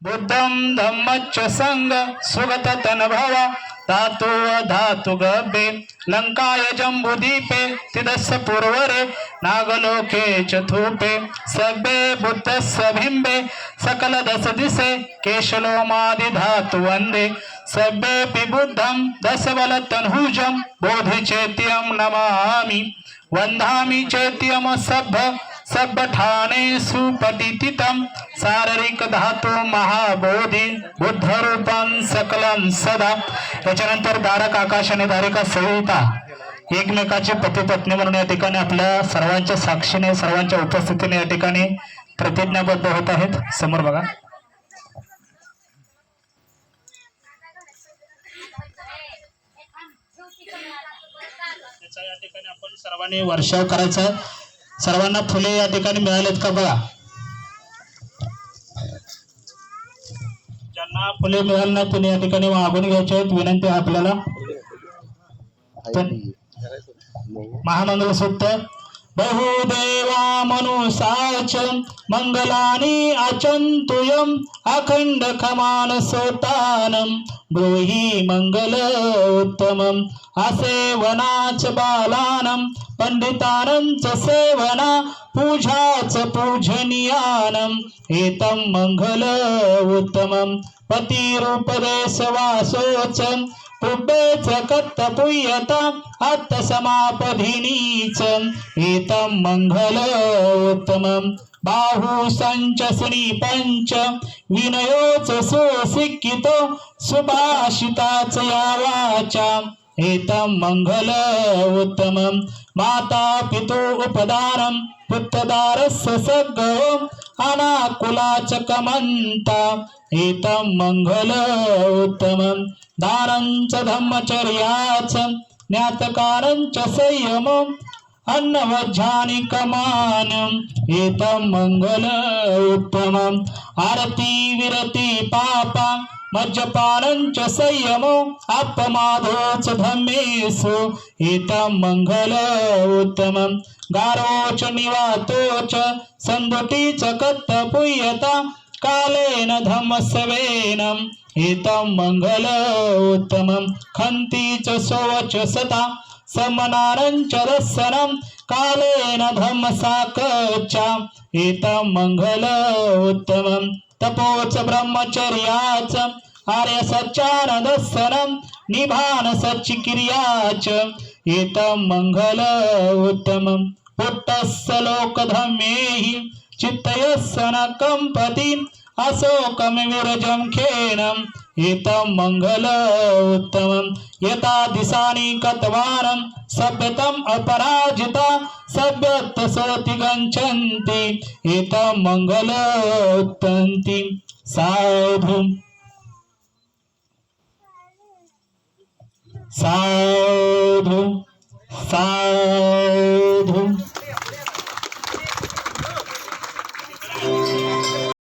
बुद्धं धम्मच्च संग सुगत तनुभव धातु धातु गभे लंकाय जम्बुदीपे तिदस्य पूर्वरे नागलोके चतुपे सभ्ये बुद्धस्य बिम्बे सकल दश दिशे केशलोमादि धातु वंदे सभ्येऽपि बुद्धं दशबल तनहुजं बोधि चैत्यं नमामि वंदामि चैत्यम सभ्यठाने सुपटितितं शारीरिक धातु महाबोधी बुद्ध रूपं सकलं सदा। त्याच्यानंतर धारक आकाश आणि धारिका सविता एकमेकाचे पती पत्नी म्हणून या ठिकाणी आपल्या सर्वांच्या साक्षीने सर्वांच्या उपस्थितीने या ठिकाणी प्रतिज्ञाबद्ध होत आहेत। समोर बघा। या ठिकाणी आपण सर्वांनी वर्षाव करायचा। सर्वांना फुले या ठिकाणी मिळालेत का बघा। ज्यांना फुले मिळाले नाही त्यांनी या ठिकाणी मागून घ्यायचे आहेत। विनंती आहे आपल्याला। महामंगलसूक्त बहुदेवा मनुसाच मंगलानि अचंतुयम अखंड खमान सोतानम ब्रूहि मंगल उत्तमम असेवनाच बालानम पंडितानंच सेवना पूजाच पूजनीयानम एतम मंगल उत्तमम पतिरूपदेश वासोच पुब्बेच कत्तपुय्यता आत्तसमापधिनीच एतं मंगल उत्तमं बाहु संचसनी पंच विनयोच सुशिक्षितो सुभाषिताच या वाचा एतं मंगल उत्तमं माता पितु उपदानं पुत्रदारस्य सद्गो अनाकुलाच कमंता एतं मंगल उत्तमं दानंच धम्मचर्याच ज्ञातकारंच संयमं अन्नवज्जानि कमानं एतं मंगल उत्तमं आरती विरति पापा मज्जपानंच संयमो अपमादोच धम्मेषु एतं मंगल उत्तमं गारोच निवातोच संदुटीच कत्तपुय्यता कालेन धम्मस्वेनम् एतं मंगल उत्तमं खंतीच सोवच सता समनारंच रसनं कालेन धम्मसाकचा एतं मंगल उत्तमं तपोच ब्रह्मचर्याच आर्य सच्चानदसनं निभान सच्चिक्रियाच एतं मंगल उत्तमं पुट्टस्य लोकधम्मेहि चित्तयस्य न कंपति अशोकम विरजम खेनम एतं मंगल उत्तमं यथा दिशानि कतवानं सभ्यतम अपराजिता सभ्यत्व सोति गच्छन्ति एतं मंगल उत्तंति साधु साधु साधु।